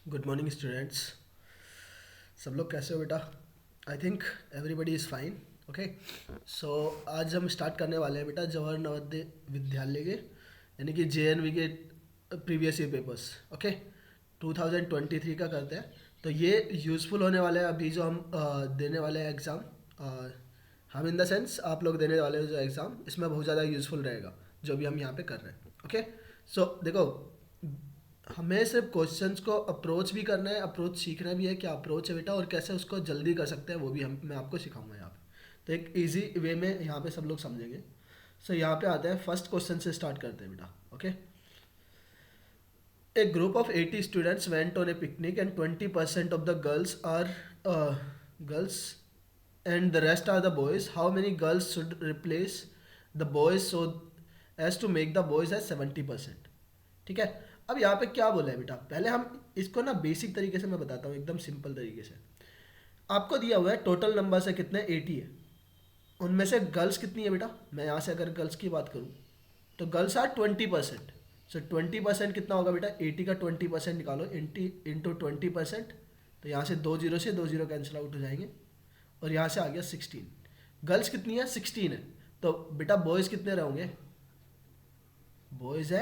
Good morning students. सब लोग कैसे हो बेटा? I think everybody is fine. Okay, so आज हम स्टार्ट करने वाले हैं बेटा जवाहर नवोदय विद्यालय के यानी कि JNV के प्रीवियस ईयर पेपर्स। ओके, 2023 का करते हैं। तो ये यूज़फुल होने वाले हैं अभी जो हम देने वाले हैं एग्ज़ाम। हम इन द सेंस आप लोग देने वाले हो जो एग्ज़ाम, इसमें बहुत ज़्यादा यूज़फुल रहेगा जो भी हम यहाँ पे कर रहे हैं। ओके, सो देखो, हमें सिर्फ क्वेश्चंस को अप्रोच भी करना है, अप्रोच सीखना भी है, क्या अप्रोच है बेटा और कैसे उसको जल्दी कर सकते हैं वो भी हम मैं आपको सिखाऊंगा यहाँ पे। तो एक इजी वे में यहाँ पे सब लोग समझेंगे। सो यहाँ पे आते हैं, फर्स्ट क्वेश्चन से स्टार्ट करते हैं बेटा। Okay, a group of 80 students went on a picnic and 20% of the girls are girls and the rest are the boys. How many girls should replace the boys so as to make the boys as 70%? ठीक है, अब यहाँ पे क्या बोला है बेटा, पहले हम इसको ना बेसिक तरीके से मैं बताता हूँ, एकदम सिंपल तरीके से। आपको दिया हुआ है टोटल नंबर से कितने 80 है, उनमें से गर्ल्स कितनी है बेटा। मैं यहाँ से अगर गर्ल्स की बात करूँ तो गर्ल्स आर 20%। सो 20% कितना होगा बेटा, 80 का 20% निकालो, इंटू 20%। तो यहाँ से 2 जीरो से 2 जीरो कैंसिल आउट हो जाएंगे और यहाँ से आ गया 16। गर्ल्स कितनी है, 16 है। तो बेटा बॉयज़ कितने रहेंगे, बॉयज़ है,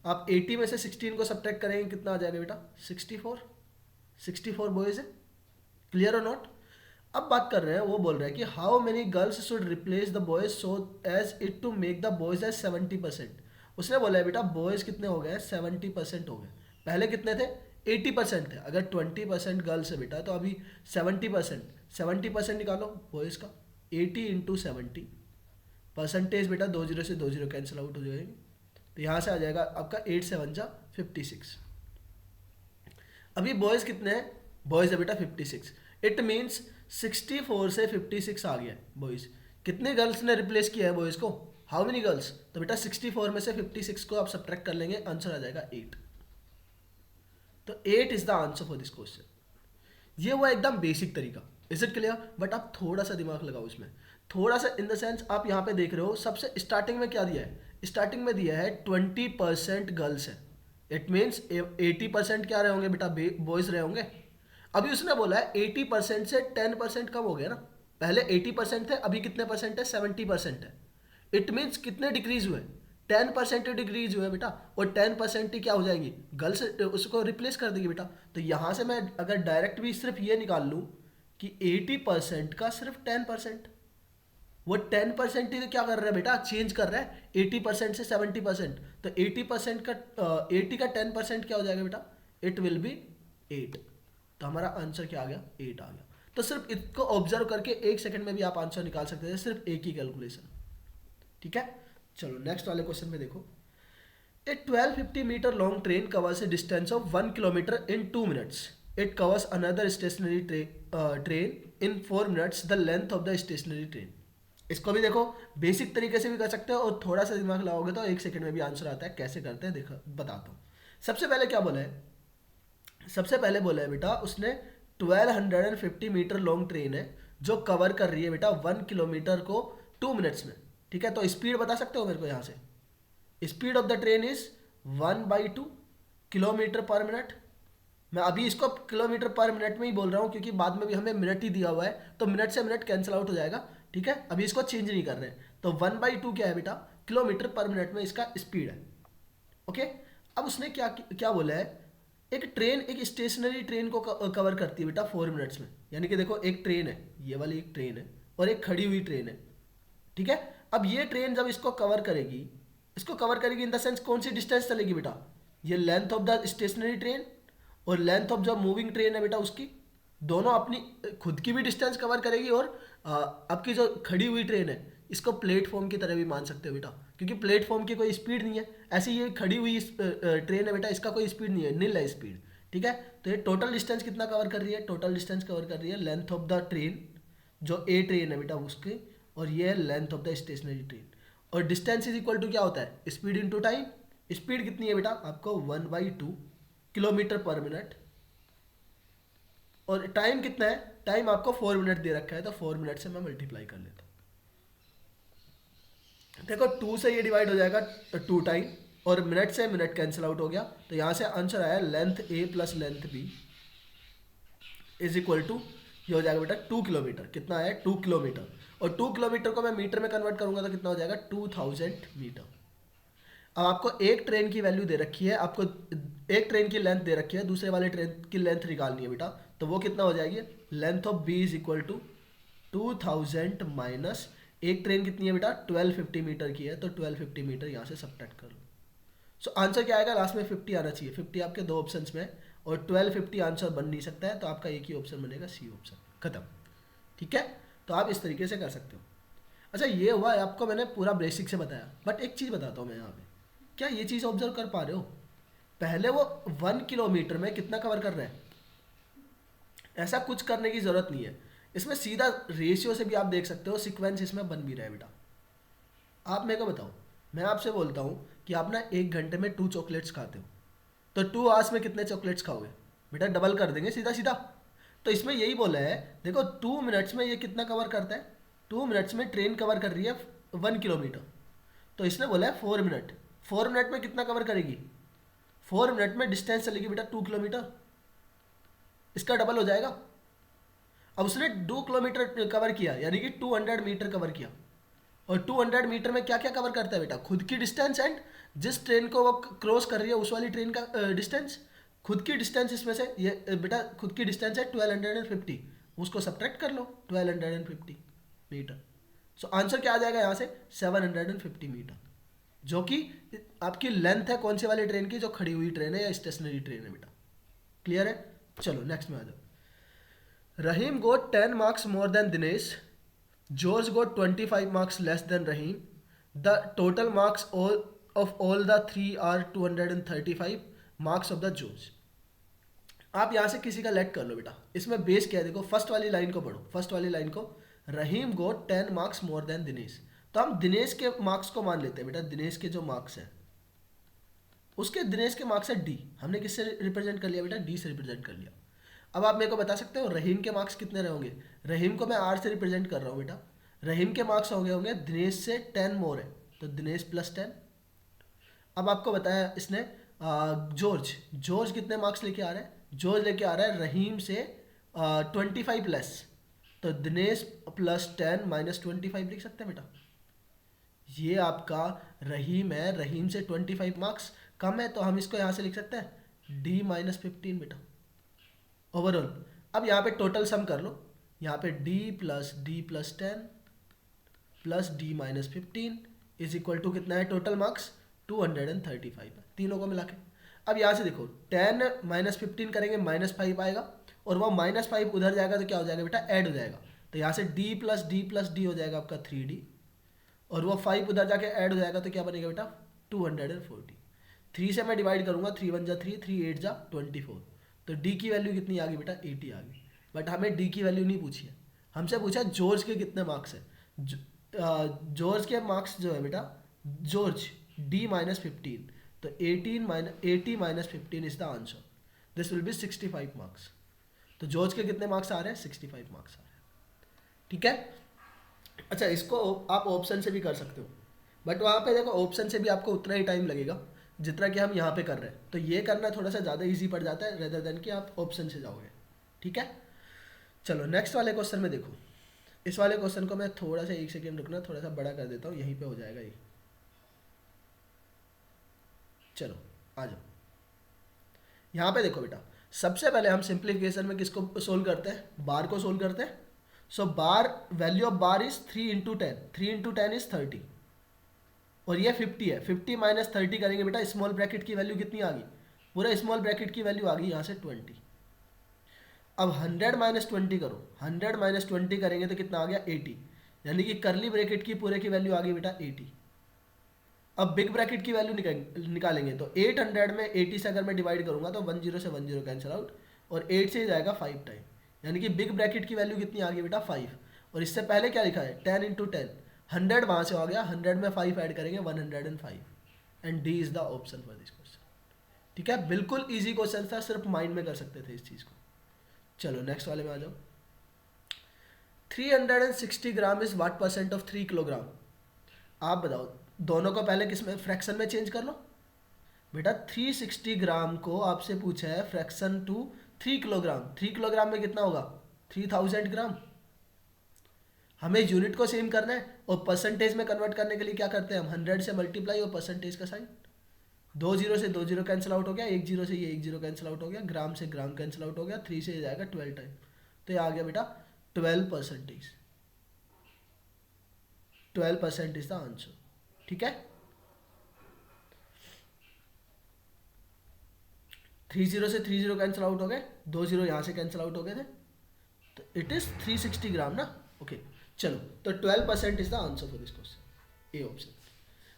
आप 80 में से 16 को सब्ट्रैक्ट करेंगे कितना आ जाएगा बेटा, 64। 64 बॉयज़ है। क्लियर और नॉट? अब बात कर रहे हैं, वो बोल रहे हैं कि how many girls should replace the boys so as it to make the boys as 70%। उसने बोला है बेटा बॉयज़ कितने हो गए, 70% हो गए। पहले कितने थे, 80% थे। अगर 20% गर्ल्स है बेटा तो अभी 70%, 70% निकालो बॉयज़ का, 80 इंटू 70 परसेंटेज बेटा, 2 जीरो से 2 जीरो कैंसिल आउट हो जाएंगे। तो यहाँ से आ जाएगा आपका 8 से 1 जा 56। अभी बॉयज़ कितने हैं, बॉयज़ है बेटा 56। इट मीन्स 64 से 56 आ गया बॉयज़। कितने गर्ल्स ने रिप्लेस किया है बॉयज़ को, हाउ मेनी गर्ल्स? तो बेटा 64 में से 56 को आप सब्ट्रैक्ट कर लेंगे, आंसर आ जाएगा 8। तो 8 is the answer for this question. ये हुआ एकदम बेसिक तरीका। Is it clear? बट आप थोड़ा सा दिमाग लगाओ इसमें, थोड़ा सा इन द सेंस आप यहाँ पे देख रहे हो सबसे स्टार्टिंग में क्या दिया है, स्टार्टिंग में दिया है 20% गर्ल्स है। इट मीन्स 80% क्या रहे होंगे बेटा, बॉयज रहे होंगे। अभी उसने बोला है 80% से 10% कम हो गया ना, पहले 80% थे, अभी कितने परसेंट है, 70% है। इट मीन्स कितने डिक्रीज हुए, 10% डिक्रीज हुए बेटा, और 10% ही क्या हो जाएगी, गर्ल्स उसको रिप्लेस कर देगी बेटा। तो यहाँ से मैं अगर डायरेक्ट भी सिर्फ ये निकाल लूँ कि 80% का सिर्फ 10%, वो 10% ही तो क्या कर रहा है बेटा, चेंज कर रहा है 80% से 70%। तो 80% का 80 का 10% क्या हो जाएगा बेटा, इट विल बी 8। तो हमारा आंसर क्या आ गया, 8 आ गया। तो सिर्फ इसको ऑब्जर्व करके 1 सेकंड में भी आप आंसर निकाल सकते थे, सिर्फ एक ही कैलकुलेशन। ठीक है, चलो नेक्स्ट वाले क्वेश्चन में देखो। A 1250 metre long train covers a distance of 1 kilometre in 2 minutes. It covers another stationary train in 4 minutes the length of the stationary train. इसको भी देखो बेसिक तरीके से भी कर सकते हो, और थोड़ा सा दिमाग लगाओगे तो 1 सेकंड में भी आंसर आता है। कैसे करते हैं देखो बताता हूँ। सबसे पहले क्या बोला है, सबसे पहले बोला है बेटा उसने 1250 मीटर लॉन्ग ट्रेन है जो कवर कर रही है बेटा 1 किलोमीटर को 2 मिनट्स में। ठीक है, तो स्पीड बता सकते हो मेरे को यहाँ से, speed of the train is 1/2 kilometre पर मिनट। मैं अभी इसको किलोमीटर पर मिनट में ही बोल रहा हूँ क्योंकि बाद में भी हमें मिनट ही दिया हुआ है, तो मिनट से मिनट कैंसिल आउट हो जाएगा। ठीक है, अभी इसको चेंज नहीं कर रहे हैं। तो 1/2 क्या है बेटा, किलोमीटर पर मिनट में इसका स्पीड है। ओके, अब उसने क्या क्या बोला है, एक ट्रेन, एक स्टेशनरी ट्रेन को कवर करती है बेटा 4 मिनट्स में। यानी कि देखो एक ट्रेन है, ये वाली एक ट्रेन है, और एक खड़ी हुई ट्रेन है। ठीक है, अब ये ट्रेन जब इसको कवर करेगी, इसको कवर करेगी इन द सेंस कौन सी डिस्टेंस चलेगी बेटा, ये length of the stationary train और लेंथ ऑफ जो मूविंग ट्रेन है बेटा उसकी, दोनों अपनी खुद की भी डिस्टेंस कवर करेगी, और आपकी जो खड़ी हुई ट्रेन है इसको प्लेटफॉर्म की तरह भी मान सकते हो बेटा, क्योंकि प्लेटफॉर्म की कोई स्पीड नहीं है। ऐसी ये खड़ी हुई ट्रेन है बेटा, इसका कोई स्पीड नहीं है, नील है स्पीड। ठीक है, तो ये टोटल डिस्टेंस कितना कवर कर रही है, टोटल डिस्टेंस कवर कर रही है लेंथ ऑफ द ट्रेन, जो ए ट्रेन है बेटा उसकी, और ये है length of the stationary train. और डिस्टेंस इज इक्वल टू क्या होता है, स्पीड इनटू टाइम। स्पीड कितनी है बेटा आपको, 1/2 किलोमीटर पर मिनट, और टाइम कितना है, टाइम आपको 4 मिनट दे रखा है, तो 4 मिनट से मैं मल्टीप्लाई कर लेता हूँ। देखो 2 से ये डिवाइड हो जाएगा 2 टाइम, और मिनट से मिनट कैंसिल आउट हो गया, तो यहाँ से आंसर आया length A plus length B is equal to, ये हो जाएगा बेटा 2 किलोमीटर। कितना आया? 2 किलोमीटर। और 2 किलोमीटर को मैं मीटर में कन्वर्ट करूंगा तो कितना हो जाएगा? 2000 मीटर। अब आपको एक ट्रेन की वैल्यू दे रखी है, आपको एक ट्रेन की लेंथ दे रखी है, दूसरे वाले ट्रेन की लेंथ निकालनी है बेटा, तो वो कितना हो जाएगी? Length of B is equal to 2000 minus एक ट्रेन कितनी है बेटा? 1250 मीटर की है, तो 1250 मीटर यहाँ से सब्ट्रैक्ट कर लो। सो आंसर क्या आएगा? लास्ट में 50 आना चाहिए। 50 आपके दो ऑप्शन में है और 1250 आंसर बन नहीं सकता है, तो आपका एक ही ऑप्शन बनेगा, सी ऑप्शन। खत्म। ठीक है, तो आप इस तरीके से कर सकते हो। अच्छा, ये हुआ है, आपको मैंने पूरा बेसिक से बताया, बट एक चीज़ बताता हूँ मैं यहाँ पे, क्या ये चीज़ ऑब्जर्व कर पा रहे हो? पहले वो 1 किलोमीटर में कितना कवर कर रहे हैं, ऐसा कुछ करने की ज़रूरत नहीं है। इसमें सीधा रेशियो से भी आप देख सकते हो, सीक्वेंस इसमें बन भी रहा है बेटा। आप मेरे को बताओ, मैं आपसे बोलता हूँ कि आप ना 1 घंटे में 2 चॉकलेट्स खाते हो, तो 2 आवर्स में कितने चॉकलेट्स खाओगे? बेटा डबल कर देंगे सीधा सीधा। तो इसमें यही बोला है, देखो 2 मिनट्स में ये कितना कवर करता है? 2 मिनट्स में ट्रेन कवर कर रही है 1 किलोमीटर, तो इसने बोला है 4 मिनट। 4 मिनट में कितना कवर करेगी? 4 मिनट में डिस्टेंस चलेगी बेटा 2 किलोमीटर, इसका डबल हो जाएगा। अब उसने 2 किलोमीटर कवर किया, यानी कि 200 मीटर कवर किया। और 200 मीटर में क्या क्या कवर करता है बेटा? खुद की डिस्टेंस एंड जिस ट्रेन को वो क्रॉस कर रही है उस वाली ट्रेन का डिस्टेंस। खुद की डिस्टेंस इसमें से ये बेटा खुद की डिस्टेंस है 1250, उसको सब्ट्रैक्ट कर लो 1250 मीटर। सो आंसर क्या आ जाएगा यहाँ से? 750 मीटर, जो कि आपकी लेंथ है कौन सी वाली ट्रेन की? जो खड़ी हुई ट्रेन है या स्टेशनरी ट्रेन है बेटा। क्लियर है? चलो नेक्स्ट में आ जाओ। रहीम गोट 10 marks more than Dinesh, George got 25 marks less than Rahim. The total marks of all the three are 235 marks of the George. आप यहाँ से किसी का लेट कर लो बेटा। इसमें बेस क्या है देखो, फर्स्ट वाली लाइन को पढ़ो। फर्स्ट वाली लाइन को, रहीम गोट 10 मार्क्स मोर देन दिनेश, तो हम दिनेश के मार्क्स को मान लेते हैं बेटा। दिनेश के जो मार्क्स हैं उसके, दिनेश के मार्क्स है डी, हमने किससे रिप्रेजेंट कर लिया बेटा? डी से रिप्रेजेंट कर लिया। अब आप मेरे को बता सकते हो रहीम के मार्क्स कितने रहेंगे? रहीम को मैं आर से रिप्रेजेंट कर रहा हूँ बेटा। रहीम के मार्क्स होंगे दिनेश से 10 मोर है, तो दिनेश प्लस 10। अब आपको बताया इसने जॉर्ज कितने मार्क्स लेके आ रहा है? जॉर्ज लेके आ रहा है रहीम से 25 प्लस, तो दिनेश प्लस 10 माइनस 25 लिख सकते हैं बेटा। ये आपका रहीम है, रहीम से 25 मार्क्स कम है, तो हम इसको यहाँ से लिख सकते हैं डी माइनस 15 बेटा ओवरऑल। अब यहाँ पे टोटल सम कर लो, यहाँ पे D plus 10 plus D minus 15 is equal to कितना है? टोटल मार्क्स 235 है, तीनों को मिला के। अब यहाँ से देखो 10 माइनस 15 करेंगे -5 आएगा, और वो -5 उधर जाएगा तो क्या हो जाएगा बेटा? ऐड हो जाएगा, तो यहाँ से डी प्लस डी हो जाएगा आपका 3D, और वो 5 उधर जाके ऐड हो जाएगा तो क्या बनेगा बेटा? 240। 3 से मैं डिवाइड करूँगा, 3 1 जा 3, 3 8 जा 24, तो डी की वैल्यू कितनी आ गई बेटा? 80 आ गई। बट हमें डी की वैल्यू नहीं पूछी है, हमसे पूछा जॉर्ज के कितने मार्क्स है। जॉर्ज के मार्क्स जो है बेटा, जॉर्ज डी माइनस 15, तो 80 minus 15 is the answer. This will be 65 marks. तो जॉर्ज के कितने मार्क्स आ रहे हैं? 65 मार्क्स आ रहे हैं। ठीक है। अच्छा, इसको आप ऑप्शन से भी कर सकते हो, बट वहाँ पे देखो ऑप्शन से भी आपको उतना ही टाइम लगेगा जितना कि हम यहाँ पे कर रहे हैं, तो ये करना थोड़ा सा ज़्यादा इजी पड़ जाता है रेदर देन कि आप ऑप्शन से जाओगे। ठीक है, चलो नेक्स्ट वाले क्वेश्चन में देखो। इस वाले क्वेश्चन को मैं थोड़ा सा 1 सेकेंड रुकना, थोड़ा सा बड़ा कर देता हूँ, यहीं पे हो जाएगा ये। चलो आ जाओ, यहाँ पे देखो बेटा, सबसे पहले हम सिंप्लीफिकेशन में किसको सोल्व करते हैं? बार को सोल्व करते हैं। So bar, value of bar is 3 into 10, 3 into 10 is 30, और ये 50 है। 50 माइनस 30 करेंगे बेटा, स्मॉल ब्रैकेट की वैल्यू कितनी आ गई? पूरा स्मॉल ब्रैकेट की वैल्यू आ गई यहाँ से 20। अब 100 माइनस 20 करो, 100 माइनस 20 करेंगे तो कितना आ गया? 80, यानी कि करली ब्रैकेट की पूरे की वैल्यू आ गई बेटा 80। अब बिग ब्रैकेट की वैल्यू निकालेंगे, तो 800 में 80 से अगर मैं डिवाइड करूंगा तो 10 से 10 कैंसिल आउट, और 8 से ही जाएगा 5 टाइम, यानी कि बिग ब्रैकेट की वैल्यू कितनी आ गई बेटा? 5। और इससे पहले क्या लिखा है? 10 इंटू 10, 100 वहाँ से आ गया, 100 में 5 ऐड करेंगे 105, and D is the option for this question. ठीक है, बिल्कुल ईजी क्वेश्चन था, सिर्फ माइंड में कर सकते थे इस चीज़ को। चलो नेक्स्ट वाले में आ जाओ। 360 gram is what percent of 3 kilogram? आप बताओ, दोनों को पहले किस में फ्रैक्शन में चेंज कर लो। बेटा 360 ग्राम को आपसे पूछा है फ्रैक्शन टू 3 किलोग्राम। 3 किलोग्राम में कितना होगा? 3000 ग्राम। हमें यूनिट को सेम करना है और परसेंटेज में कन्वर्ट करने के लिए क्या करते हैं हम? 100 से मल्टीप्लाई और परसेंटेज का साइन। 2 जीरो से 2 जीरो कैंसिल आउट हो गया, 1 जीरो से ये 1 जीरो कैंसिल आउट हो गया, ग्राम से ग्राम कैंसिल आउट हो गया, 3 से ये जाएगा 12 टाइम। तो ये आ गया बेटा 12%। 12% इज द आंसर। ठीक है, 3 जीरो से 3 जीरो कैंसिल आउट हो गए, 2 जीरो यहाँ से कैंसिल आउट हो गए थे, तो इट इज 360 ग्राम ना। ओके चलो, तो 12% is the answer for this question, A option.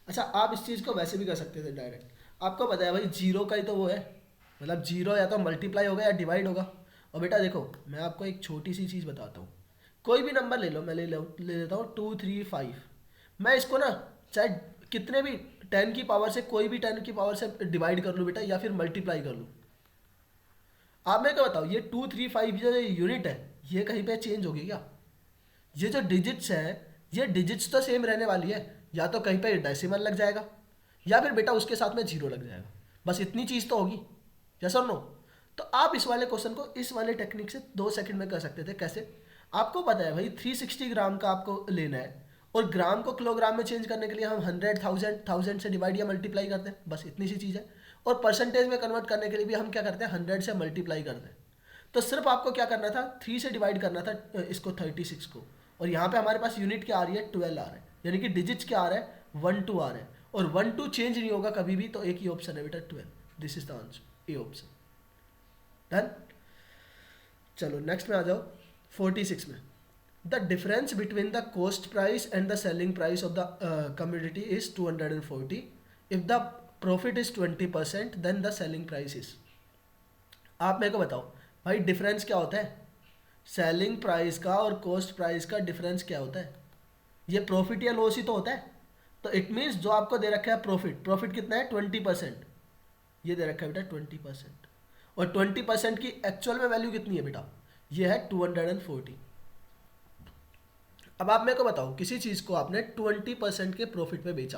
अच्छा, आप इस चीज़ को वैसे भी कर सकते थे डायरेक्ट। आपको पता है भाई जीरो का ही तो वो है, मतलब जीरो या तो मल्टीप्लाई होगा या डिवाइड होगा। और बेटा देखो, मैं आपको एक छोटी सी चीज़ बताता हूँ। कोई भी नंबर ले लो, मैं ले लेता हूँ 2 3 5। मैं इसको ना चाहे कितने भी 10 की पावर से, कोई भी 10 की पावर से डिवाइड कर लूँ बेटा, या फिर मल्टीप्लाई कर लूँ। आप मेरे को बताओ, ये 2 3 5 जो यूनिट है, ये कहीं पे चेंज होगी क्या? ये जो डिजिट्स है, ये डिजिट्स तो सेम रहने वाली है, या तो कहीं पे डेसिमल लग जाएगा या फिर बेटा उसके साथ में जीरो लग जाएगा, बस इतनी चीज़ तो होगी। यस और नो? तो आप इस वाले क्वेश्चन को इस वाले टेक्निक से 2 सेकंड में कर सकते थे। कैसे? आपको पता है भाई 360 ग्राम का आपको लेना है, और ग्राम को किलोग्राम में चेंज करने के लिए हम 100 1000 से डिवाइड या मल्टीप्लाई करते हैं, बस इतनी सी चीज़ है। और परसेंटेज में कन्वर्ट करने के लिए भी हम क्या करते हैं? 100 से मल्टीप्लाई करते हैं। तो सिर्फ आपको क्या करना था? 3 से डिवाइड करना था इसको 36 को, और यहाँ पे हमारे पास यूनिट क्या आ रही है? 12 आ रहा है, यानी कि डिजिट्स क्या आ रहा है? 1 2 आ रहा है, और 1 2 चेंज नहीं होगा कभी भी, तो एक ही ऑप्शन है बेटा 12। This is the answer, A option. Done. चलो नेक्स्ट में आ जाओ, 46 में। The difference between the cost price and the selling price of the commodity is 240। If the profit is 20% then the selling price is. आप मेरे को बताओ भाई, डिफरेंस क्या होता है? सेलिंग प्राइस का और कॉस्ट प्राइस का डिफरेंस क्या होता है? ये प्रॉफिट या लॉस ही तो होता है। तो इट मीन्स जो आपको दे रखा है प्रॉफिट, प्रॉफिट कितना है? 20%। ये दे रखा है बेटा 20%, और 20% की एक्चुअल में वैल्यू कितनी है बेटा? ये है 240। अब आप मेरे को बताओ, किसी चीज़ को आपने 20% के प्रॉफिट पे बेचा,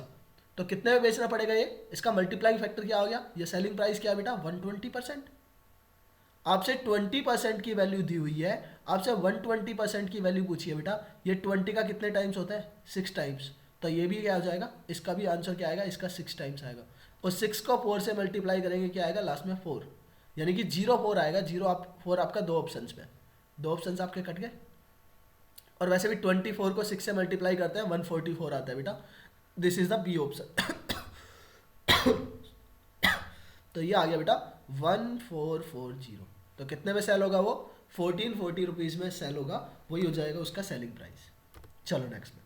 तो कितने में बेचना पड़ेगा? ये इसका मल्टीप्लाइंग फैक्टर क्या हो गया? ये सेलिंग प्राइस क्या है बेटा? 120%। आपसे 20% की वैल्यू दी हुई है, आपसे 120% की वैल्यू पूछी है बेटा। ये 20 का कितने टाइम्स होता है? 6 टाइम्स। तो ये भी क्या हो जाएगा? इसका भी आंसर क्या आएगा? इसका 6 टाइम्स आएगा। और 6 को 4 से मल्टीप्लाई करेंगे, क्या आएगा लास्ट में? 4, यानी कि 0 4 आएगा। 0 आप 4 आपका दो ऑप्शन में, दो ऑप्शन आपके कट गए। और वैसे भी 24 को 6 से मल्टीप्लाई करते हैं 144 आता है बेटा। This is the B option. तो ये आ गया बेटा 1440। तो कितने में सेल होगा वो? 1440 रुपीज़ में सेल होगा, वही हो जाएगा उसका सेलिंग प्राइस। चलो नेक्स्ट में,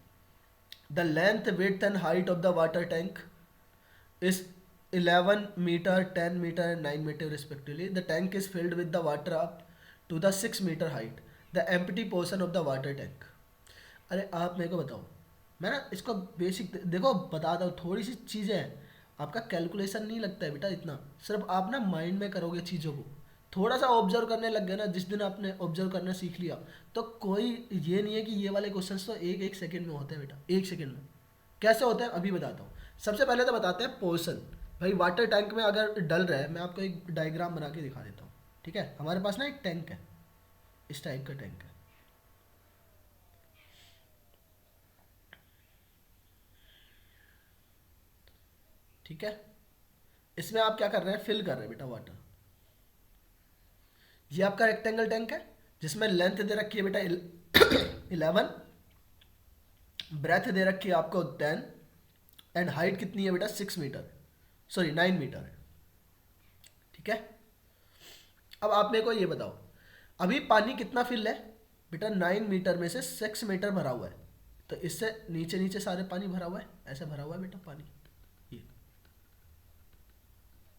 the length width and height of the water tank is 11 metre 10 metre and 9 metre respectively. The tank is filled with the water up to the 6 metre height. The empty portion of the water tank. अरे आप मेरे को बताओ, मैं ना इसको basic देखो बताता हूँ, थोड़ी सी चीज़ें हैं, आपका कैलकुलेशन नहीं लगता है बेटा इतना, सिर्फ आप ना माइंड में करोगे चीज़ों को, थोड़ा सा ऑब्जर्व करने लग गए ना, जिस दिन आपने ऑब्जर्व करना सीख लिया, तो कोई ये नहीं है कि ये वाले क्वेश्चंस तो एक एक सेकंड में होते हैं बेटा, एक सेकंड में। कैसे होते हैं अभी बताता हूँ। सबसे पहले तो बताते हैं पोर्शन। भाई वाटर टैंक में अगर डल रहा है, मैं आपको एक डायग्राम बना के दिखा देता हूँ। ठीक है, हमारे पास ना एक टैंक है, इस टाइप का टैंक है। ठीक है, इसमें आप क्या कर रहे हैं? फिल कर रहे हैं बेटा वाटर। ये आपका रेक्टेंगल टैंक है, जिसमें लेंथ दे रखी है बेटा 11, ब्रेथ दे रखी है आपको 10, एंड हाइट कितनी है बेटा? 6 मीटर, सॉरी 9 मीटर है। ठीक है, अब आप मेरे को ये बताओ, अभी पानी कितना फिल है बेटा? 9 मीटर में से 6 मीटर भरा हुआ है, तो इससे नीचे नीचे सारे पानी भरा हुआ है, ऐसे भरा हुआ है बेटा पानी ये,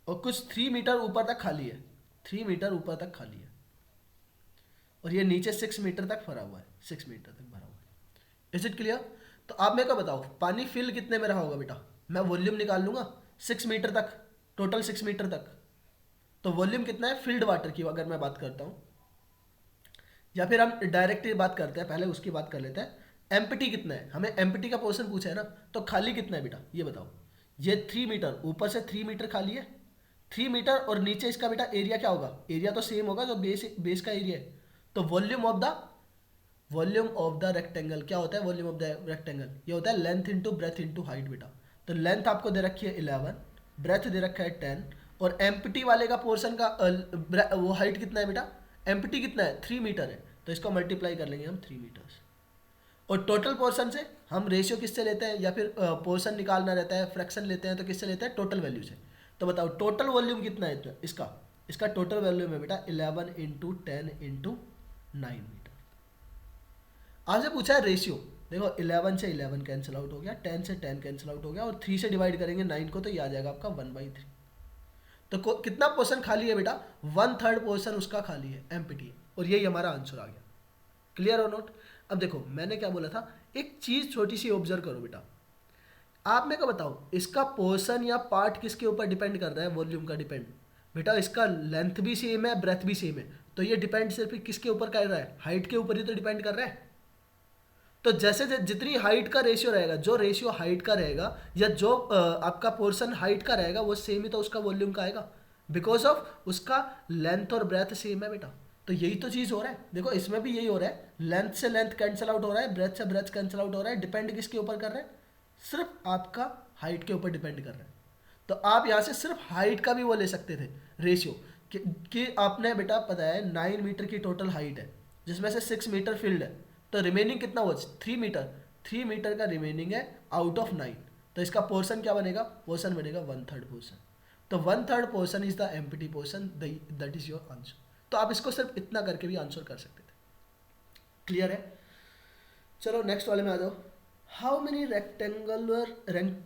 और कुछ 3 मीटर ऊपर तक खाली है, 3 मीटर ऊपर तक खाली है, और ये नीचे 6 मीटर तक भरा हुआ है, 6 मीटर तक भरा हुआ है। Is it clear? तो आप मेरे को बताओ पानी फिल कितने में रहा होगा बेटा? मैं वॉल्यूम निकाल लूंगा 6 मीटर तक, टोटल 6 मीटर तक, तो वॉल्यूम कितना है फिल्ड वाटर की अगर मैं बात करता हूँ, या फिर हम डायरेक्टली बात करते हैं, पहले उसकी बात कर लेते हैं। एम्प्टी कितना है? हमें एम्प्टी का पोर्शन पूछा है ना, तो खाली कितना है बेटा ये बताओ। ये 3 मीटर, ऊपर से 3 मीटर खाली है, 3 मीटर, और नीचे इसका बेटा एरिया क्या होगा, एरिया तो सेम होगा जो बेस का एरिया है। तो वॉल्यूम ऑफ द रेक्टेंगल क्या होता है, वॉल्यूम ऑफ द रेक्टेंगल ये होता है length into breadth into height बेटा। तो लेंथ आपको दे रखी है 11, ब्रेथ दे रखा है 10, और एम्प्टी वाले का पोर्शन का वो हाइट कितना है बेटा, एम्प्टी कितना है 3 मीटर है, तो इसको मल्टीप्लाई कर लेंगे हम 3 मीटर्स। और टोटल पोर्शन से हम रेशियो किससे लेते हैं, या फिर पोर्शन निकालना रहता है फ्रैक्शन लेते हैं तो किससे लेते हैं, टोटल वैल्यू से। तो बताओ टोटल वॉल्यूम कितना है इसका, इसका टोटल वॉल्यूम है बेटा 11 इंटू 10 इंटू 9 मीटर। आपसे पूछा है रेशियो, देखो 11 से 11 कैंसिल आउट हो गया, 10 से 10 कैंसिल आउट हो गया, और 3 से डिवाइड करेंगे 9 को तो ये आ जाएगा आपका 1/3। तो कितना पोर्शन खाली है बेटा, 1/3 पोर्शन उसका खाली है, एम्प्टी है, और यही हमारा आंसर आ गया। क्लियर और नोट। अब देखो मैंने क्या बोला था, एक चीज़ छोटी सी ऑब्जर्व करो बेटा, आप मेरे को बताओ इसका पोर्शन या पार्ट किसके ऊपर डिपेंड कर रहा है, वॉल्यूम का डिपेंड। बेटा इसका लेंथ भी सेम है, ब्रेथ भी सेम है, तो ये डिपेंड सिर्फ किसके ऊपर कर रहा है, हाइट के ऊपर ही तो डिपेंड कर रहा है। तो जैसे जितनी हाइट का रेशियो रहेगा, जो रेशियो हाइट का रहेगा या जो आपका पोर्शन हाइट का रहेगा, वो सेम ही तो उसका वॉल्यूम का आएगा, बिकॉज ऑफ उसका लेंथ और ब्रेथ सेम है बेटा। तो यही तो चीज़ हो रहा है, देखो इसमें भी यही हो रहा है, लेंथ से लेंथ कैंसिल आउट हो रहा है, ब्रेथ से ब्रेथ कैंसिल आउट हो रहा है, डिपेंड किसके ऊपर कर रहा है, सिर्फ आपका हाइट के ऊपर डिपेंड कर रहा है। तो आप यहाँ से सिर्फ हाइट का भी वो ले सकते थे रेशियो, कि आपने बेटा पता है 9 मीटर की टोटल हाइट है, जिसमें से 6 मीटर फील्ड है, तो रिमेनिंग कितना हो 3 मीटर, 3 मीटर का रिमेनिंग है आउट ऑफ 9, तो इसका पोर्शन क्या बनेगा, पोर्शन बनेगा 1/3 पोर्शन। तो 1/3 portion is the empty portion, that is your answer. तो आप इसको सिर्फ इतना करके भी आंसर कर सकते थे। क्लियर है। चलो नेक्स्ट वाले में आ जाओ। How many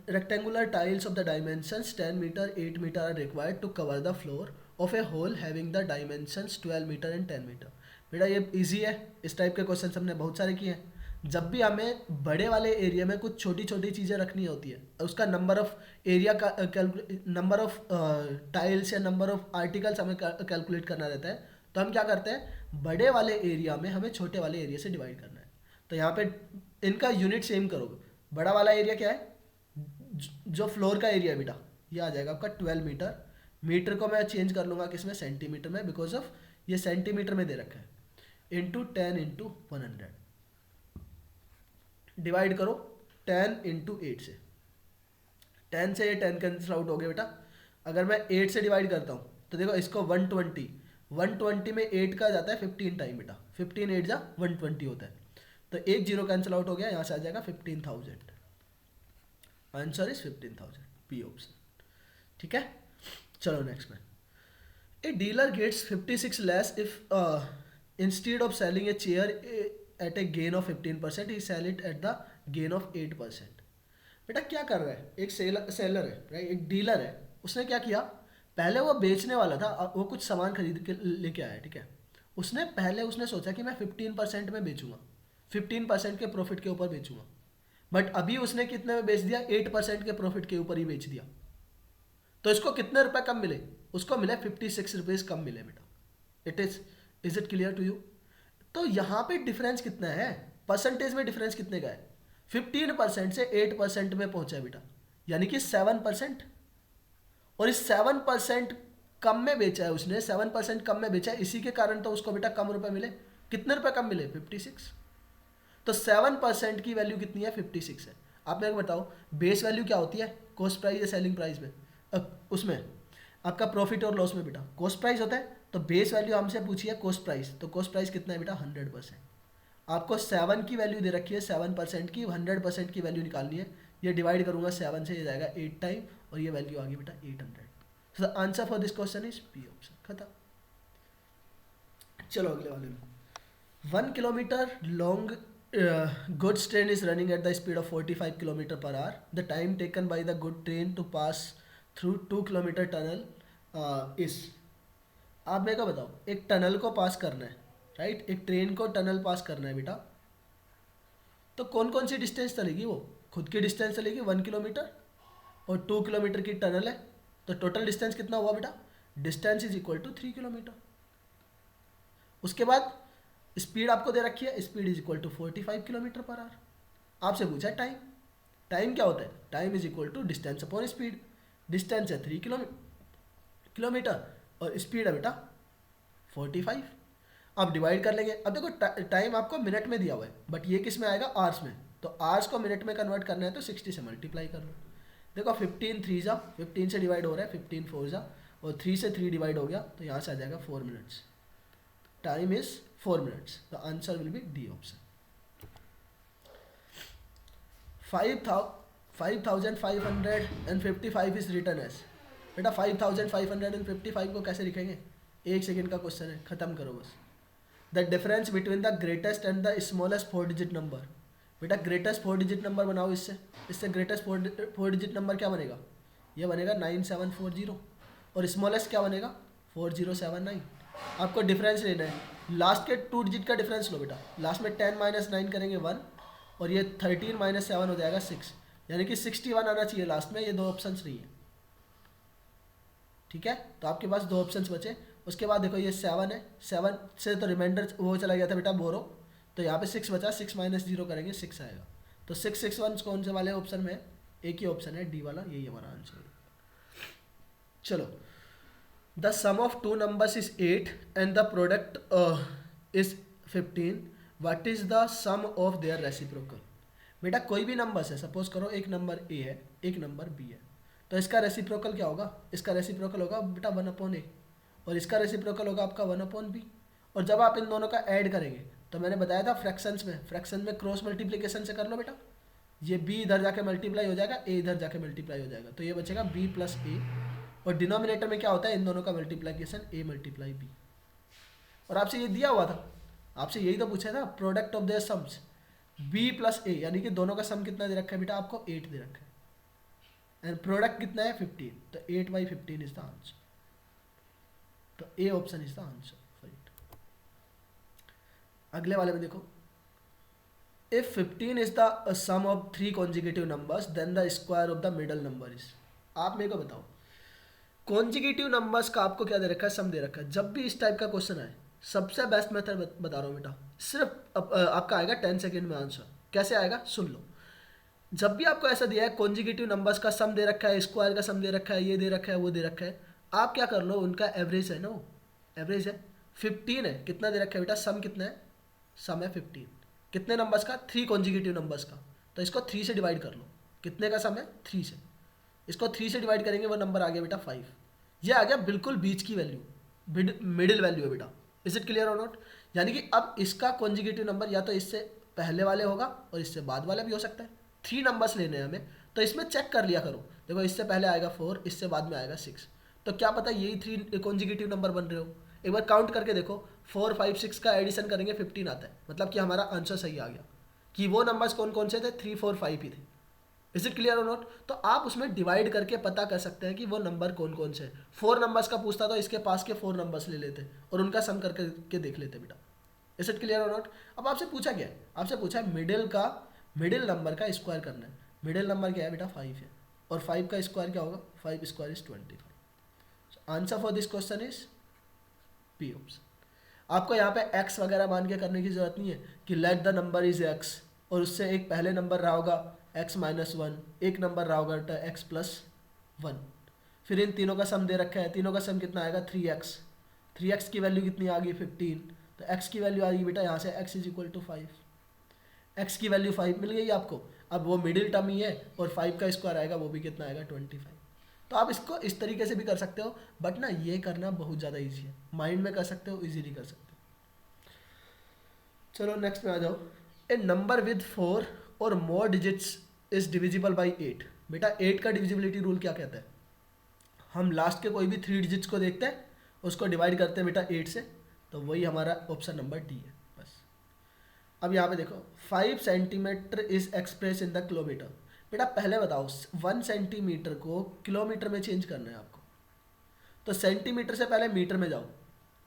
rectangular tiles of the dimensions 10 metre 8 metre are required to cover the floor of a hall having the dimensions 12 metre and 10 metre. बेटा ये इजी है, इस टाइप के क्वेश्चन हमने बहुत सारे किए हैं। जब भी हमें बड़े वाले एरिया में कुछ छोटी छोटी चीज़ें रखनी होती है, उसका नंबर ऑफ एरिया का नंबर ऑफ टाइल्स या नंबर ऑफ आर्टिकल्स हमें कैलकुलेट करना रहता है, तो हम क्या करते हैं, बड़े वाले एरिया में हमें छोटे वाले एरिया से डिवाइड करना है। तो यहाँ पे इनका यूनिट सेम करोगे, बड़ा वाला एरिया क्या है, जो फ्लोर का एरिया है बेटा, ये आ जाएगा आपका 12 मीटर। मीटर को मैं चेंज कर लूँगा किसमें, सेंटीमीटर में, बिकॉज ऑफ ये सेंटीमीटर में दे रखा है, इंटू 10 इंटू 100, डिवाइड करो 10 इंटू 8 से, 10 से ये 10 कैंसिल आउट हो गया बेटा। अगर मैं 8 से डिवाइड करता हूँ तो देखो इसको 120 में 8 का जाता है 15 टाइम बेटा, 15 8 जा 120 होता है, तो एक जीरो कैंसिल आउट हो गया, यहाँ से आ जाएगा 15,000। Answer is 15,000, B option. ठीक है। चलो नेक्स्ट में, a dealer gets 56 less if instead of selling a chair at a gain of 15% he sell it at the gain of 8%। बेटा क्या कर रहा है, एक सेलर है राइट, एक डीलर है, उसने क्या किया, पहले वो बेचने वाला था, वो कुछ सामान खरीद के लेके आया, ठीक है, उसने सोचा कि मैं 15% में बेचूंगा, 15% के प्रॉफिट के ऊपर बेचूंगा, बट अभी उसने कितने में बेच दिया, 8% के प्रॉफिट के ऊपर ही बेच दिया। तो इसको कितने रुपए कम मिले, उसको मिले 56 रुपीज़ कम मिले बेटा। Is it clear to you. तो यहाँ पे डिफरेंस कितना है, परसेंटेज में डिफरेंस कितने का है, 15% से 8% में पहुंचा है बेटा, यानी कि 7%। और इस 7% कम में बेचा है उसने, 7% कम में बेचा है, इसी के कारण तो उसको बेटा कम रुपए मिले। कितने रुपए कम मिले, 56। तो 7% की वैल्यू कितनी है, 56 है। आप मेरे को बताओ बेस वैल्यू क्या होती है, कॉस्ट प्राइस या सेलिंग प्राइस में, उसमें आपका प्रॉफिट और लॉस में बेटा कॉस्ट प्राइस होता है। तो बेस वैल्यू हमसे पूछी है कॉस्ट प्राइस, तो कॉस्ट प्राइस कितना है बेटा 100%। आपको 7 की वैल्यू दे रखी है, 7% की, 100% की वैल्यू निकालनी है। ये डिवाइड करूंगा 7 से, ये जाएगा 8 टाइम, और ये वैल्यू आ गई बेटा 800। So the answer for this question is B option. खत्म। चलो अगले वाले में, 1 kilometre long goods train is running at the speed of 45 kilometer per hour. The time taken by the good train to pass through 2 kilometer tunnel is। आप मेरे को बताओ, एक टनल को पास करना है राइट, एक ट्रेन को टनल पास करना है बेटा, तो कौन कौन सी डिस्टेंस चलेगी, वो खुद की डिस्टेंस चलेगी 1 किलोमीटर, और 2 किलोमीटर की टनल है, तो टोटल डिस्टेंस कितना हुआ बेटा, distance is equal to 3 kilometre. उसके बाद स्पीड आपको दे रखी है, speed is equal to 45 kilometre per hour. आपसे पूछा है टाइम, टाइम क्या होता है, time is equal to distance upon speed, distance है 3 किलोमीटर, किलोमीटर, और स्पीड है बेटा 45। अब डिवाइड कर लेंगे। अब देखो टाइम आपको मिनट में दिया हुआ है, बट ये किस में आएगा, आवर्स में। तो आवर्स को मिनट में कन्वर्ट करना है तो 60 से मल्टीप्लाई कर लो। देखो 15 3 जा, 15 से डिवाइड हो रहा है, 15 4 जा, और 3 से 3 डिवाइड हो गया, तो यहाँ से आ जाएगा 4 minutes. Time is 4 minutes. The answer will be D option. 5555 is written as. बेटा 5555 को कैसे लिखेंगे, एक सेकेंड का क्वेश्चन है, खत्म करो बस। The difference between the greatest and the smallest 4 digit number. बेटा ग्रेटेस्ट 4 डिजिट नंबर बनाओ, इससे ग्रेटेस्ट 4 डिजिट नंबर क्या बनेगा, ये बनेगा 9740, और स्मॉलेस्ट क्या बनेगा 4079। आपको डिफरेंस लेना है, लास्ट के 2 डिजिट का डिफरेंस लो बेटा। लास्ट में 10 - 9 करेंगे 1, और ये 13 - 7 हो जाएगा 6, यानी कि 61 आना चाहिए लास्ट में। ये 2 ऑप्शंस नहीं है, ठीक है। तो आपके पास 2 ऑप्शंस बचे। उसके बाद देखो ये 7 है, 7 से तो रिमाइंडर वो चला गया था बेटा बोरो, तो यहाँ पे 6 बचा, 6 - 0 करेंगे 6 आएगा। तो 6 6 1 कौन से वाले ऑप्शन में है, एक ही ऑप्शन है डी वाला, यही हमारा आंसर है। चलो, the sum of 2 numbers is 8 and the product is 15, what is the sum of their reciprocal. बेटा कोई भी नंबर्स है, सपोज करो एक नंबर ए है, एक नंबर बी है, तो इसका रेसिप्रोकल क्या होगा, इसका रेसिप्रोकल होगा बेटा 1/a, और इसका रेसिप्रोकल होगा आपका 1/b। और जब आप इन दोनों का ऐड करेंगे, तो मैंने बताया था फ्रैक्शंस में क्रॉस मल्टीप्लिकेशन से कर लो बेटा। ये b इधर जाके मल्टीप्लाई हो जाएगा, a इधर जाके मल्टीप्लाई हो जाएगा, तो ये बचेगा b + a, और डिनोमिनेटर में क्या होता है, इन दोनों का मल्टीप्लिकेशन a × b। और आपसे ये दिया हुआ था, आपसे यही तो पूछा था, product of their sums b + a, यानी कि दोनों का सम कितना दे रखा है बेटा, आपको 8 दे रखा है, एंड प्रोडक्ट कितना है 15, तो 8/15 इज द आंसर। तो A option is the answer for it. अगले वाले में देखो, if 15 is the sum of 3 consecutive numbers then the square of the middle number is. आप मेरे को बताओ, कॉन्जिक्यूटिव नंबर्स का आपको क्या दे रखा है, सम दे रखा है। जब भी इस टाइप का क्वेश्चन आए, सबसे बेस्ट मेथड बता रहा हूँ बेटा, सिर्फ आपका आएगा 10 सेकेंड में आंसर। कैसे आएगा सुन लो। जब भी आपको ऐसा दिया है कॉन्जिक्यूटिव नंबर्स का सम दे रखा है, स्क्वायर का सम दे रखा है, ये दे रखा है, वो दे रखा है, आप क्या कर लो, उनका एवरेज है ना, वो एवरेज है 15 है, कितना दे रखा है बेटा, सम कितना है, सम है 15, कितने नंबर्स का, 3 कॉन्जिक्यूटिव नंबर्स का, तो इसको 3 से डिवाइड कर लो। कितने का सम है, 3 से, इसको 3 से डिवाइड करेंगे, वो नंबर आ गया बेटा 5। ये आ गया बिल्कुल बीच की वैल्यू, मिडिल वैल्यू है बेटा। इज इट क्लियर और नॉट। यानी कि अब इसका कॉन्जिक्यूटिव नंबर या तो इससे पहले वाले होगा और इससे बाद वाला भी हो सकता है। 3 नंबर्स लेने हैं हमें, तो इसमें चेक कर लिया करो। देखो इससे पहले आएगा 4, इससे बाद में आएगा 6, तो क्या पता यही 3 कॉन्जिक्यूटिव नंबर बन रहे हो। एक बार काउंट करके देखो, 4 5 6 का एडिशन करेंगे 15 आता है, मतलब कि हमारा आंसर सही आ गया कि वो नंबर्स कौन कौन से थे, 3 4 5 ही थे। इज इट क्लियर और नॉट। तो आप उसमें डिवाइड करके पता कर सकते हैं कि वो नंबर कौन कौन से हैं। 4 नंबर्स का पूछता तो इसके पास के 4 नंबर्स ले लेते और उनका सम करके देख लेते बेटा। इज इट क्लियर और नॉट। अब आपसे पूछा क्या है, आपसे पूछा है मिडिल नंबर का स्क्वायर करना है। मिडिल नंबर क्या है बेटा 5 है, और 5 का स्क्वायर क्या होगा, 5 square is 25। Answer for this question is P option. आपको यहाँ पे x वगैरह मान के करने की जरूरत नहीं है कि let the number is x, और उससे एक पहले नंबर रहा होगा x - 1, एक नंबर रहा होगा x + 1, फिर इन तीनों का सम दे रखा है। तीनों का सम कितना आएगा 3x। 3x की वैल्यू कितनी आ गई 15, तो x की वैल्यू आ गई बेटा यहाँ से x = 5। x की वैल्यू 5 मिल गई आपको। अब वो मिडिल टर्म ही है, और 5 का स्क्वायर आएगा, वो भी कितना आएगा 25। तो आप इसको इस तरीके से भी कर सकते हो, बट ना ये करना बहुत ज़्यादा ईजी है, माइंड में कर सकते हो, ईजीली कर सकते हो। चलो नेक्स्ट में आ जाओ। ए नंबर विद 4 और मोर डिजिट्स इज डिविजिबल बाई 8। बेटा 8 का डिविजिबिलिटी रूल क्या कहता है, हम लास्ट के कोई भी 3 डिजिट्स को देखते हैं, उसको डिवाइड करते हैं बेटा 8 से, तो वही हमारा ऑप्शन नंबर डी है बस। अब यहाँ पे देखो 5 centimetre is express in the kilometre. बेटा पहले बताओ 1 सेंटीमीटर को किलोमीटर में चेंज करना है आपको, तो सेंटीमीटर से पहले मीटर में जाओ,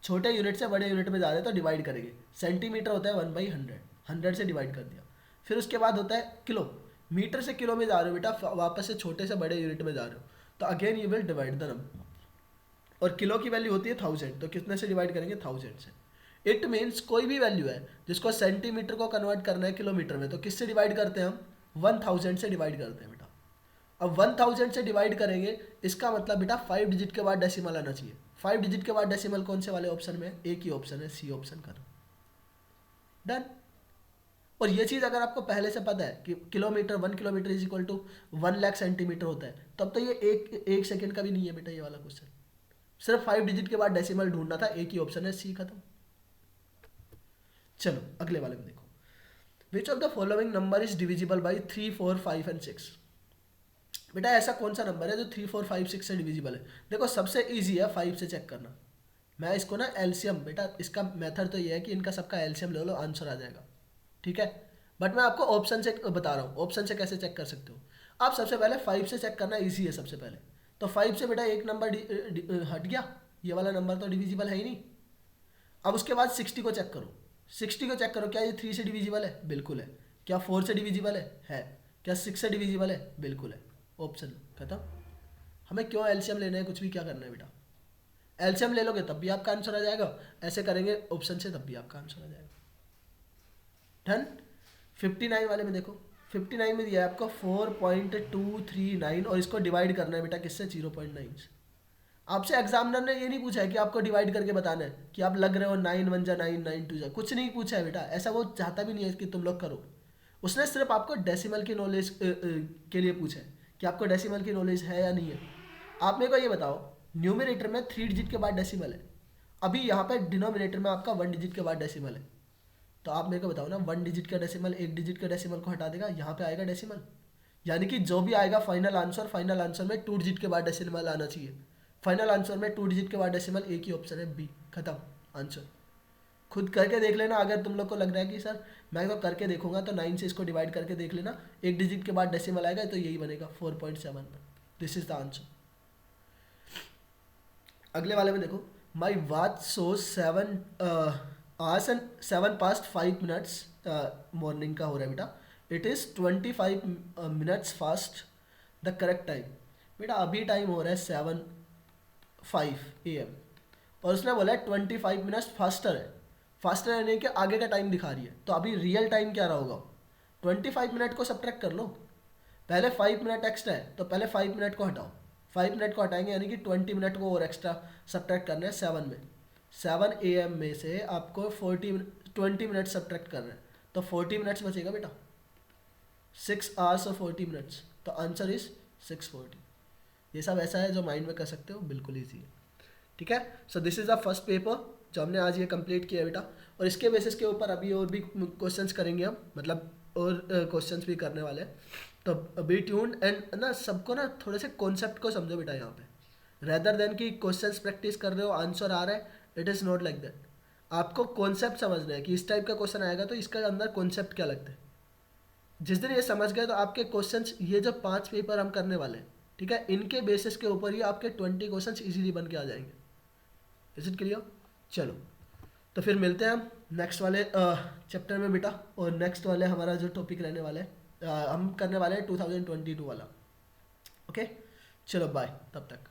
छोटे यूनिट से बड़े यूनिट में जा रहे हैं तो डिवाइड करेंगे। सेंटीमीटर होता है 1/100, 100 से डिवाइड कर दिया। फिर उसके बाद होता है किलो, मीटर से किलो में जा रहे हो बेटा, वापस से छोटे से बड़े यूनिट में जा रहे हो, तो again you will divide the number. और किलो की वैल्यू होती है 1000, तो कितने से डिवाइड करेंगे 1000 से। इट मीन्स कोई भी वैल्यू है जिसको सेंटीमीटर को कन्वर्ट करना है किलोमीटर में, तो किससे डिवाइड करते हैं हम 1000 से डिवाइड करते हैं बेटा। अब 1000 से डिवाइड करेंगे, इसका मतलब बेटा 5 डिजिट के बाद डेसिमल आना चाहिए। 5 डिजिट के बाद डेसिमल कौन से वाले ऑप्शन में है? एक ही ऑप्शन है, सी ऑप्शन का। डन। और ये चीज़ अगर आपको पहले से पता है कि kilometre 1 kilometre is equal to 1 lakh centimetre होता है, तब तो ये एक सेकेंड का भी नहीं है बेटा ये वाला क्वेश्चन। सिर्फ 5 डिजिट के बाद डेसिमल ढूंढना था, एक ही ऑप्शन है, सी, खत्म। चलो अगले वाले में देखो, which of the following number is divisible by 3, 4, 5 and 6। बेटा ऐसा कौन सा नंबर है जो 3, 4, 5, 6 से डिविजिबल है? देखो सबसे ईजी है 5 से चेक करना। मैं इसको ना एलसीएम, बेटा इसका मेथड तो ये है कि इनका सबका एलसीएम ले लो, आंसर आ जाएगा, ठीक है। बट मैं आपको ऑप्शन से बता रहा हूँ, ऑप्शन से कैसे चेक कर सकते हो। आप सबसे पहले 5 से चेक करना ईजी है सबसे पहले। तो 5 से बेटा एक नंबर हट गया, ये वाला नंबर तो डिविजिबल है ही नहीं। अब उसके बाद 60 को चेक करो। 60 को चेक करो, क्या ये 3 से डिविजिबल है? बिल्कुल है। क्या 4 से डिविजिबल है? क्या 6 से डिविजिबल है? बिल्कुल है। ऑप्शन खत्म। हमें क्यों एलसीएम लेना है, कुछ भी क्या करना है बेटा? एलसीएम ले लोगे तब भी आपका आंसर आ जाएगा, ऐसे करेंगे ऑप्शन से तब भी आपका आंसर आ जाएगा। डन। 59 वाले में देखो, 59 में दिया है आपको 4.239 और इसको डिवाइड करना है बेटा किससे? 0.9 से। आपसे एग्जामिनर ने ये नहीं पूछा है कि आपको डिवाइड करके बताना है कि आप लग रहे हो 9 1 जा 9, 9 2 जा, कुछ नहीं पूछा है बेटा, ऐसा वो चाहता भी नहीं है कि तुम लोग करो। उसने सिर्फ आपको डेसिमल की नॉलेज के लिए पूछा है कि आपको डेसिमल की नॉलेज है या नहीं है। आप मेरे को ये बताओ, न्यूमिनेटर में 3 डिजिट के बाद डेसिमल है, अभी यहाँ पे डिनोमिनेटर में आपका 1 डिजिट के बाद डेसिमल है। तो आप मेरे को बताओ ना, 1 डिजिट का डेसिमल 1 डिजिट का डेसिमल को हटा देगा, यहाँ पे आएगा डेसिमल। यानी कि जो भी आएगा फाइनल आंसर में 2 डिजिट के बाद डेसिमल आना चाहिए। फाइनल आंसर में 2 डिजिट के बाद डेसिमल, एक ही ऑप्शन है बी, खत्म आंसर। खुद करके देख लेना, अगर तुम लोग को लग रहा है कि सर मैं तो करके देखूंगा, तो 9 से इसको डिवाइड करके देख लेना, 1 डिजिट के बाद डेसिमल आएगा तो यही बनेगा 4.7। This is the answer. अगले वाले में देखो, my watch show 7 hours and 7 past 5 minutes, morning का हो रहा है बेटा। It is 25 minutes fast the correct time. बेटा अभी टाइम हो रहा है 7:05 AM और उसने बोला है 25 minutes फास्टर है। फास्टर यानी कि आगे का टाइम दिखा रही है, तो अभी रियल टाइम क्या रहा होगा? 25 मिनट को सब्ट्रैक्ट कर लो, पहले 5 मिनट एक्स्ट्रा है तो पहले 5 मिनट को हटाओ, 5 मिनट को हटाएंगे यानी कि 20 मिनट को और एक्स्ट्रा सब्ट्रैक्ट करना है 7 में। 7 AM में से आपको 20 मिनट सब्ट्रैक्ट करना है, तो 40 मिनट्स बचेगा बेटा, 6 hours और 40 मिनट्स, तो आंसर इज 640। ये सब ऐसा है जो माइंड में कर सकते हो, बिल्कुल ईजी है, ठीक है। So this is the first paper जो हमने आज ये कंप्लीट किया बेटा, और इसके बेसिस के ऊपर अभी और भी क्वेश्चंस करेंगे हम, मतलब और क्वेश्चंस भी करने वाले हैं। तो बी ट्यून्ड एंड ना, सबको ना थोड़े से कॉन्सेप्ट को समझो बेटा यहाँ पे, रेदर देन कि क्वेश्चंस प्रैक्टिस कर रहे हो आंसर आ रहा है, it is not like that. आपको कॉन्सेप्ट समझना है कि इस टाइप का क्वेश्चन आएगा तो इसका अंदर कॉन्सेप्ट क्या लगता है। जिस दिन ये समझ गए तो आपके क्वेश्चंस, ये जो 5 पेपर हम करने वाले हैं, ठीक है, इनके बेसिस के ऊपर ही आपके 20 क्वेश्चंस इजीली बन के आ जाएंगे। Is it clear? चलो तो फिर मिलते हैं हम नेक्स्ट वाले चैप्टर में बेटा, और नेक्स्ट वाले हमारा जो टॉपिक रहने वाला है हम करने वाले हैं 2022 वाला। ओके चलो बाय तब तक।